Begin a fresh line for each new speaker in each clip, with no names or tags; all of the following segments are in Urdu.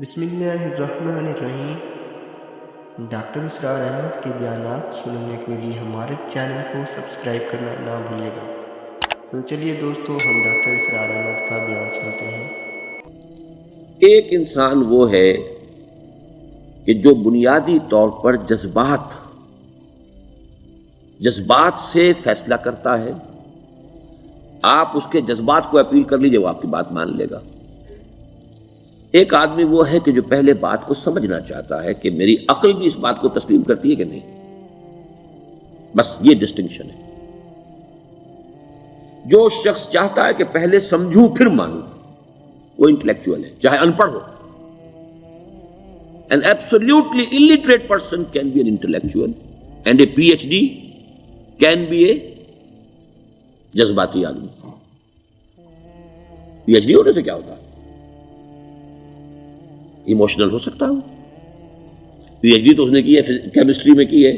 بسم اللہ الرحمن الرحیم۔ ڈاکٹر اسرار احمد کے بیانات سننے کے لیے ہمارے چینل کو سبسکرائب کرنا نہ بھولیے گا۔ تو چلیے دوستو، ہم ڈاکٹر اسرار احمد کا بیان سنتے ہیں۔
ایک انسان وہ ہے کہ جو بنیادی طور پر جذبات سے فیصلہ کرتا ہے۔ آپ اس کے جذبات کو اپیل کر لیجئے، وہ آپ کی بات مان لے گا۔ ایک آدمی وہ ہے کہ جو پہلے بات کو سمجھنا چاہتا ہے کہ میری عقل بھی اس بات کو تسلیم کرتی ہے کہ نہیں۔ بس یہ ڈسٹنکشن ہے۔ جو شخص چاہتا ہے کہ پہلے سمجھوں پھر مانوں، وہ انٹلیکچوئل ہے، چاہے ان پڑھ ہو۔ An absolutely illiterate person can be an intellectual and a PhD can be a جذباتی آدمی۔ PhD ہونے سے کیا ہوتا ہے؟ ایموشنل ہو سکتا ہے۔ PhD تو اس نے کی ہے کیمسٹری میں کی ہے،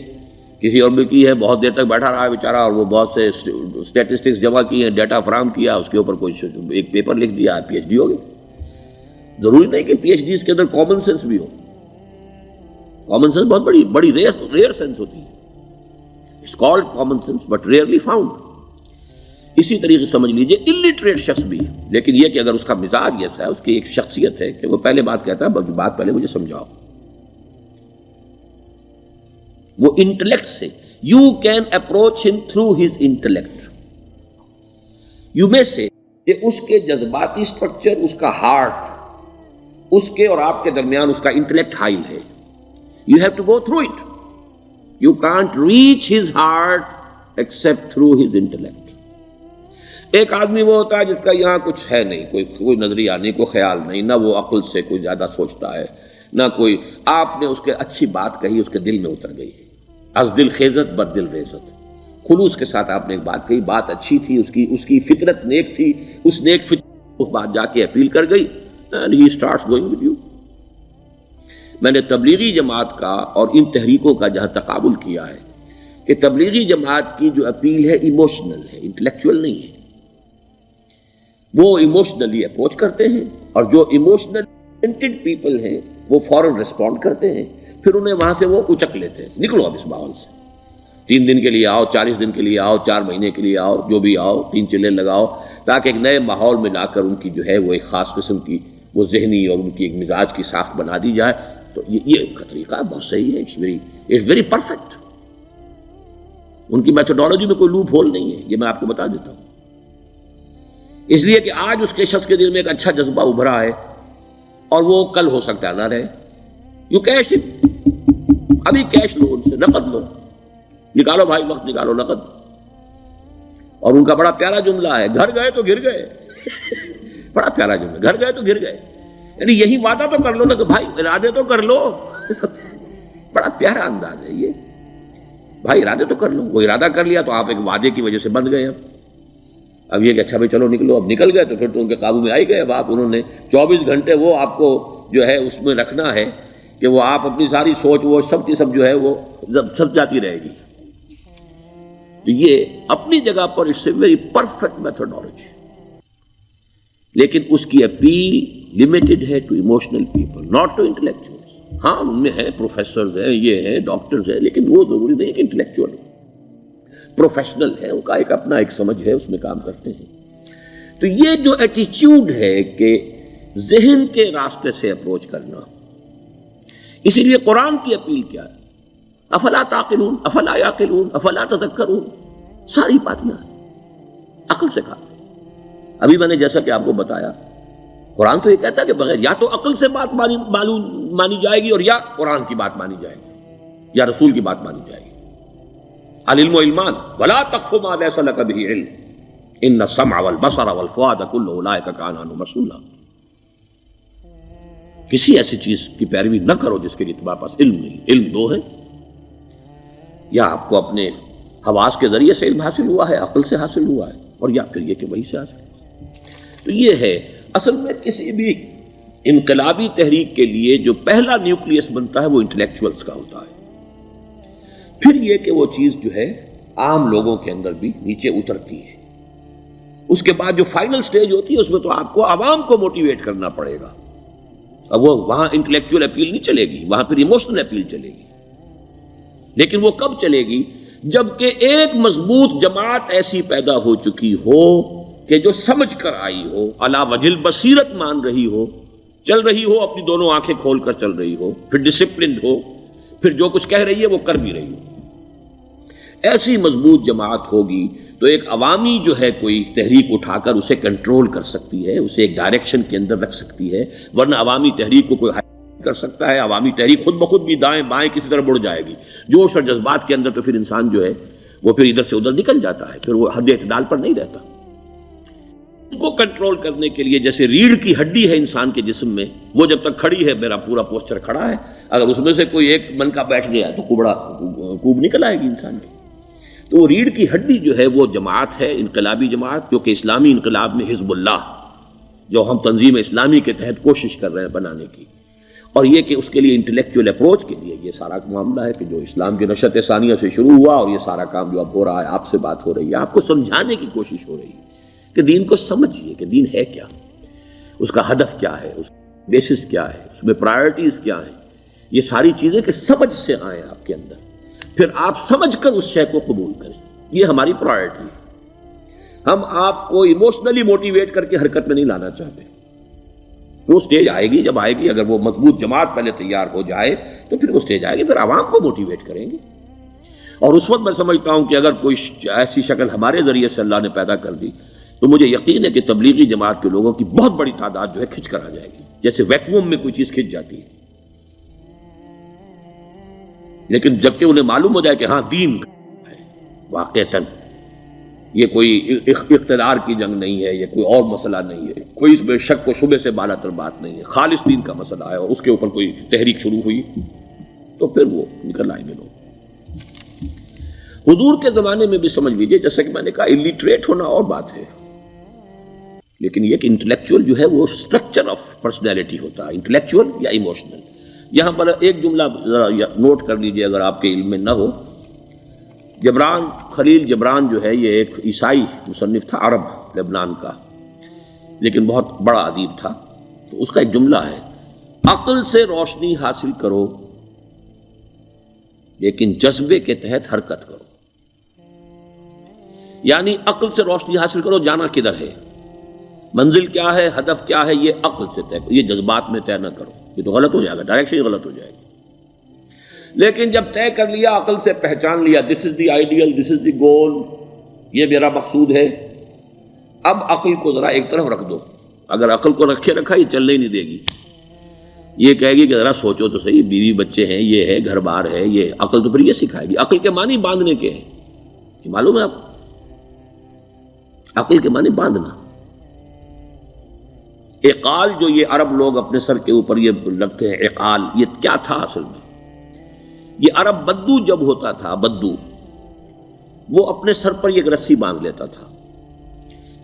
کسی اور میں کی ہے، بہت دیر تک بیٹھا رہا ہے بیچارہ، اور وہ بہت سے اسٹیٹسٹکس جمع کی ہیں، ڈیٹا فراہم کیا، اس کے اوپر کوئی ایک پیپر لکھ دیا، PhD ہو گئی۔ ضروری نہیں کہ PhD اس کے اندر کامن سینس بھی ہو۔ کامن سینس بہت بڑی ریئر سینس ہوتی ہے۔ It's called common sense but rarely found۔ اسی طریقے سمجھ لیجئے الٹریٹ شخص بھی، لیکن یہ کہ اگر اس کا مزاج ایسا ہے، اس کی ایک شخصیت ہے کہ وہ پہلے بات کہتا ہے، بات پہلے مجھے سمجھاؤ۔ وہ انٹلیکٹ سے you can approach him through his intellect۔ you may say کہ اس کے جذباتی سٹرکچر، اس کا ہارٹ، اس کے اور آپ کے درمیان اس کا انٹلیکٹ حائل ہے۔ you have to go through it۔ you can't reach his heart except through his intellect۔ ایک آدمی وہ ہوتا ہے جس کا یہاں کچھ ہے نہیں، کوئی نظریہ نہیں، کوئی خیال نہیں، نہ وہ عقل سے کوئی زیادہ سوچتا ہے، نہ کوئی، آپ نے اس کے اچھی بات کہی، اس کے دل میں اتر گئی۔ از دل خیزت بر دل ریزت۔ خلوص کے ساتھ آپ نے ایک بات کہی، بات اچھی تھی، اس کی فطرت نیک تھی، اس نیک فطرت اس بات جا کے اپیل کر گئی، and he starts going with you۔ میں نے تبلیغی جماعت کا اور ان تحریکوں کا جہاں تقابل کیا ہے کہ تبلیغی جماعت کی جو اپیل ہے ایموشنل ہے، انٹلیکچوئل نہیں ہے۔ وہ ایموشنلی اپروچ کرتے ہیں، اور جو ایموشنل پیپل ہیں وہ فوراً ریسپونڈ کرتے ہیں، پھر انہیں وہاں سے وہ اچک لیتے ہیں، نکلو اب اس ماحول سے، 3 دن کے لیے آؤ، 40 دن کے لیے آؤ، 4 مہینے کے لیے آؤ، جو بھی آؤ، 3 چلے لگاؤ، تاکہ ایک نئے ماحول میں لا کر ان کی جو ہے وہ ایک خاص قسم کی وہ ذہنی اور ان کی ایک مزاج کی ساخت بنا دی جائے۔ تو یہ کا طریقہ بہت صحیح ہے، اٹس ویری پرفیکٹ۔ ان کی میتھڈالوجی میں کوئی لوپ ہول نہیں ہے، یہ میں آپ کو بتا دیتا ہوں۔ اس لیے کہ آج اس کے شخص کے دل میں ایک اچھا جذبہ ابھرا ہے، اور وہ کل ہو سکتا ہے نہ رہے۔ یو کیش، ابھی کیش لو، ان سے نقد لو، نکالو بھائی، وقت نکالو، نقد۔ اور ان کا بڑا پیارا جملہ ہے، گھر گئے تو گر گئے۔ بڑا پیارا جملہ، گھر گئے تو گر گئے، یعنی یہی وعدہ تو کر لو نا کہ بھائی ارادے تو کر لو۔ بڑا پیارا انداز ہے یہ، بھائی ارادے تو کر لو۔ وہ ارادہ کر لیا تو آپ ایک وعدے کی وجہ سے بندھ گئے۔ اب یہ کہ اچھا بھائی چلو نکلو، اب نکل گئے تو پھر تو ان کے قابو میں آئی گئے۔ اب آپ، انہوں نے 24 گھنٹے وہ آپ کو جو ہے اس میں رکھنا ہے کہ وہ آپ اپنی ساری سوچ وہ سب کی سب جو ہے وہ سب جاتی رہے گی۔ تو یہ اپنی جگہ پر it's a very perfect methodology, لیکن اس کی اپیل لمیٹڈ ہے to emotional people, not to intellectuals. ہاں ان میں ہیں، پروفیسرز ہیں، یہ ہیں، ڈاکٹرز ہیں، لیکن وہ ضروری نہیں کہ انٹلیکچوئل ہو۔ پروفیشنل ہے، ان کا ایک اپنا ایک سمجھ ہے، اس میں کام کرتے ہیں۔ تو یہ جو ایٹیچیوڈ ہے کہ ذہن کے راستے سے اپروچ کرنا، اسی لیے قرآن کی اپیل کیا ہے؟ افلا تعقلون، افلا یعقلون، افلا تذکرون، ساری باتیں عقل سے کہا۔ ابھی میں نے جیسا کہ آپ کو بتایا، قرآن تو یہ کہتا ہے کہ بغیر یا تو عقل سے بات مانی جائے گی، اور یا قرآن کی بات مانی جائے گی، یا رسول کی بات مانی جائے گی۔ العلم علمان ولا تخف ما ليس لك به علم ان السمع والبصر والفؤاد كل اولئك كان عنه مسؤولا۔ کسی ایسی چیز کی پیروی نہ کرو جس کے لیے تمہارے پاس علم نہیں۔ علم دو ہے، یا آپ کو اپنے حواس کے ذریعے سے علم حاصل ہوا ہے، عقل سے حاصل ہوا ہے، اور یا پھر یہ کہ وہی سے حاصل۔ تو یہ ہے اصل میں کسی بھی انقلابی تحریک کے لیے جو پہلا نیوکلیس بنتا ہے وہ انٹلیکچوئلز کا ہوتا ہے، پھر یہ کہ وہ چیز جو ہے عام لوگوں کے اندر بھی نیچے اترتی ہے۔ اس کے بعد جو فائنل سٹیج ہوتی ہے اس میں تو آپ کو عوام کو موٹیویٹ کرنا پڑے گا، اب وہ وہاں انٹلیکچوئل اپیل نہیں چلے گی، وہاں پھر ایموشنل اپیل چلے گی. لیکن وہ کب چلے گی؟ جبکہ ایک مضبوط جماعت ایسی پیدا ہو چکی ہو کہ جو سمجھ کر آئی ہو، علی وجہ البصیرت مان رہی ہو، چل رہی ہو، اپنی دونوں آنکھیں کھول کر چل رہی ہو، پھر ڈسپلنڈ ہو، پھر جو کچھ کہہ رہی ہے وہ کر بھی رہی ہو. ایسی مضبوط جماعت ہوگی تو ایک عوامی جو ہے کوئی تحریک اٹھا کر اسے کنٹرول کر سکتی ہے، اسے ایک ڈائریکشن کے اندر رکھ سکتی ہے. ورنہ عوامی تحریک کو کوئی کر سکتا ہے؟ عوامی تحریک خود بخود بھی دائیں بائیں کسی طرف بڑھ جائے گی. جوش اور جذبات کے اندر تو پھر انسان جو ہے وہ پھر ادھر سے ادھر نکل جاتا ہے، پھر وہ حد اعتدال پر نہیں رہتا. اس کو کنٹرول کرنے کے لیے جیسے ریڑھ کی ہڈی ہے انسان کے جسم میں، وہ جب تک کھڑی ہے میرا پورا پوسچر کھڑا ہے، اگر اس میں سے کوئی ایک منکا بیٹھ گیا تو کوب نکل آئے گی انسان کی. تو وہ ریڑھ کی ہڈی جو ہے وہ جماعت ہے، انقلابی جماعت، جو کہ اسلامی انقلاب میں حزب اللہ جو ہم تنظیم اسلامی کے تحت کوشش کر رہے ہیں بنانے کی. اور یہ کہ اس کے لیے انٹلیکچوئل اپروچ کے لیے یہ سارا معاملہ ہے کہ جو اسلام کی نشأت ثانیہ سے شروع ہوا اور یہ سارا کام جو اب ہو رہا ہے، آپ سے بات ہو رہی ہے، آپ کو سمجھانے کی کوشش ہو رہی ہے کہ دین کو سمجھیے کہ دین ہے کیا، اس کا ہدف کیا ہے، اس کا بیسس کیا ہے، اس میں پرائرٹیز کیا ہیں. یہ ساری چیزیں کہ سمجھ سے آئیں آپ کے اندر، پھر آپ سمجھ کر اس شے کو قبول کریں. یہ ہماری پرائرٹی ہے. ہم آپ کو ایموشنلی موٹیویٹ کر کے حرکت میں نہیں لانا چاہتے. وہ سٹیج آئے گی، جب آئے گی، اگر وہ مضبوط جماعت پہلے تیار ہو جائے تو پھر وہ سٹیج آئے گی، پھر عوام کو موٹیویٹ کریں گے. اور اس وقت میں سمجھتا ہوں کہ اگر کوئی ایسی شکل ہمارے ذریعے سے اللہ نے پیدا کر دی تو مجھے یقین ہے کہ تبلیغی جماعت کے لوگوں کی بہت بڑی تعداد جو ہے کھنچ کر آ جائے گی، جیسے ویکیوم میں کوئی چیز کھنچ جاتی ہے. لیکن جبکہ انہیں معلوم ہو جائے کہ ہاں دین ہے واقعتاً، یہ کوئی اقتدار کی جنگ نہیں ہے، یہ کوئی اور مسئلہ نہیں ہے، کوئی اس میں شک و شبے سے بالا تر بات نہیں ہے، خالص دین کا مسئلہ ہے، اور اس کے اوپر کوئی تحریک شروع ہوئی تو پھر وہ نکل آئیں گے لوگ. حضور کے زمانے میں بھی سمجھ لیجیے، جیسا کہ میں نے کہا الٹریٹ ہونا اور بات ہے، لیکن یہ کہ انٹلیکچوئل جو ہے وہ اسٹرکچر آف پرسنالٹی ہوتا ہے، انٹلیکچوئل یا ایموشنل. یہاں پر ایک جملہ ذرا نوٹ کر لیجیے اگر آپ کے علم میں نہ ہو. جبران، خلیل جبران جو ہے یہ ایک عیسائی مصنف تھا، عرب لبنان کا، لیکن بہت بڑا ادیب تھا. تو اس کا ایک جملہ ہے، عقل سے روشنی حاصل کرو لیکن جذبے کے تحت حرکت کرو. یعنی عقل سے روشنی حاصل کرو، جانا کدھر ہے، منزل کیا ہے، ہدف کیا ہے، یہ عقل سے طے کرو، یہ جذبات میں طے نہ کرو، یہ تو غلط ہو جائے گا، ڈائریکشن ہی غلط ہو جائے گی. لیکن جب طے کر لیا، عقل سے پہچان لیا، دس از دی آئیڈیل، دس از دی گول، یہ میرا مقصود ہے، اب عقل کو ذرا ایک طرف رکھ دو. اگر عقل کو رکھے رکھا یہ چلنے ہی نہیں دے گی، یہ کہے گی کہ ذرا سوچو تو صحیح، بیوی بچے ہیں، یہ ہے، گھر بار ہے، یہ عقل تو پھر یہ سکھائے گی. عقل کے معنی باندھنے کے ہیں، یہ معلوم ہے آپ، عقل کے معنی باندھنا. اقال جو یہ عرب لوگ اپنے سر کے اوپر یہ رکھتے ہیں، اقال، یہ کیا تھا اصل میں؟ یہ عرب بدو جب ہوتا تھا، بدو وہ اپنے سر پر ایک رسی باندھ لیتا تھا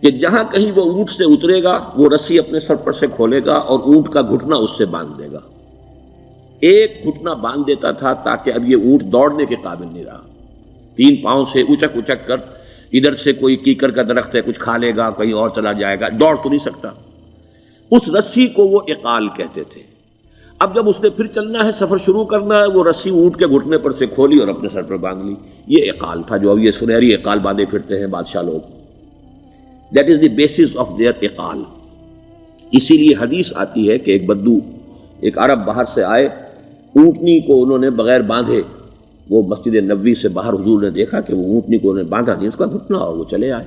کہ جہاں کہیں وہ اونٹ سے اترے گا وہ رسی اپنے سر پر سے کھولے گا اور اونٹ کا گھٹنا اس سے باندھ دے گا. ایک گھٹنا باندھ دیتا تھا تاکہ اب یہ اونٹ دوڑنے کے قابل نہیں رہا، 3 پاؤں سے اچک اچک کر، ادھر سے کوئی کیکر کا درخت ہے کچھ کھا لے گا، کہیں اور چلا جائے گا، دوڑ تو نہیں سکتا. اس رسی کو وہ اقال کہتے تھے. اب جب اس نے پھر چلنا ہے، سفر شروع کرنا ہے، وہ رسی اونٹ کے گھٹنے پر سے کھولی اور اپنے سر پر باندھ لی. یہ اقال تھا جو اب یہ سنہری اقال باندھے پھرتے ہیں بادشاہ لوگ. That is the basis of their اقال. اسی لیے حدیث آتی ہے کہ ایک بدو، ایک عرب باہر سے آئے، اونٹنی کو انہوں نے بغیر باندھے، وہ مسجد نبوی سے باہر حضور نے دیکھا کہ وہ اونٹنی کو انہوں نے باندھا نہیں، اس کا گھٹنا، اور وہ چلے آئے.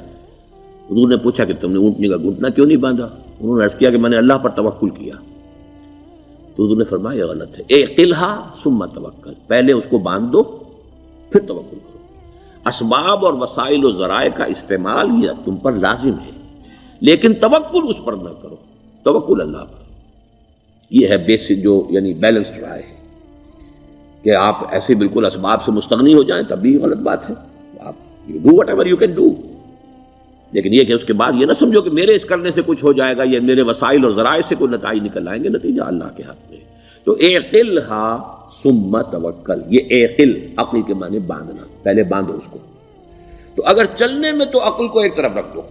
حضور نے پوچھا کہ تم نے اونٹنی کا گھٹنا کیوں نہیں باندھا؟ انہوں نے عرض کیا کہ میں نے اللہ پر توکل کیا. تو حضور نے فرمایا یہ غلط ہے، اعقلھا ثم توکل، پہلے اس کو باندھ دو پھر توکل کرو. اسباب اور وسائل و ذرائع کا استعمال یہ تم پر لازم ہے، لیکن توکل اس پر نہ کرو، توکل اللہ پر. یہ ہے بیسک جو یعنی بیلنسڈ رائے ہے کہ آپ ایسے بالکل اسباب سے مستغنی ہو جائیں تب بھی غلط بات ہے. آپ do what ever you can do, لیکن یہ کہ اس کے بعد یہ نہ سمجھو کہ میرے اس کرنے سے کچھ ہو جائے گا، یہ میرے وسائل اور ذرائع سے کوئی نتائج نکل آئیں گے، نتیجہ اللہ کے ہاتھ میں. تو اعقلھا ثم توکل، یہ اعقل عقل کے معنی باندھنا، پہلے باندھو اس کو. تو اگر چلنے میں تو عقل کو ایک طرف رکھ دو،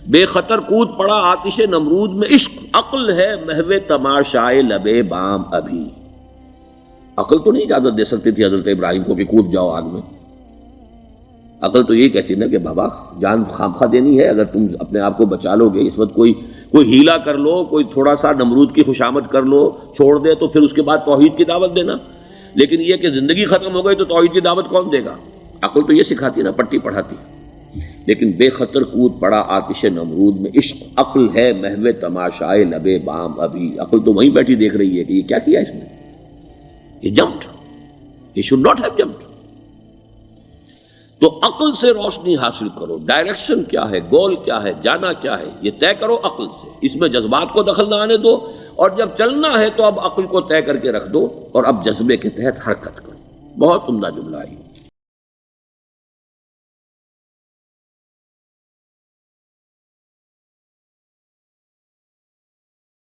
بے خطر کود پڑا آتش نمرود میں عشق، عقل ہے محو تماشائے لبے بام ابھی. عقل تو نہیں اجازت دے سکتی تھی حضرت ابراہیم کو کہ کود جاؤ آگ میں. عقل تو یہی کہتی نا کہ بابا جان خامخواہ دینی ہے، اگر تم اپنے آپ کو بچا لو گے اس وقت کوئی ہیلا کر لو، کوئی تھوڑا سا نمرود کی خوشامد کر لو، چھوڑ دے تو پھر اس کے بعد توحید کی دعوت دینا. لیکن یہ کہ زندگی ختم ہو گئی تو توحید کی دعوت کون دے گا؟ عقل تو یہ سکھاتی نا، پٹی پڑھاتی. لیکن بے خطر کود پڑا آتش نمرود میں عشق، عقل ہے محو تماشائے لبے بام ابھی. عقل تو وہیں بیٹھی دیکھ رہی ہے کہ یہ کیا کیا اس نے. He jumped. He should not have jumped. تو عقل سے روشنی حاصل کرو. ڈائریکشن کیا ہے، گول کیا ہے، جانا کیا ہے، یہ طے کرو عقل سے. اس میں جذبات کو دخل نہ آنے دو، اور جب چلنا ہے تو اب عقل کو طے کر کے رکھ دو اور اب جذبے کے تحت حرکت کرو. بہت عمدہ جملہ ہے.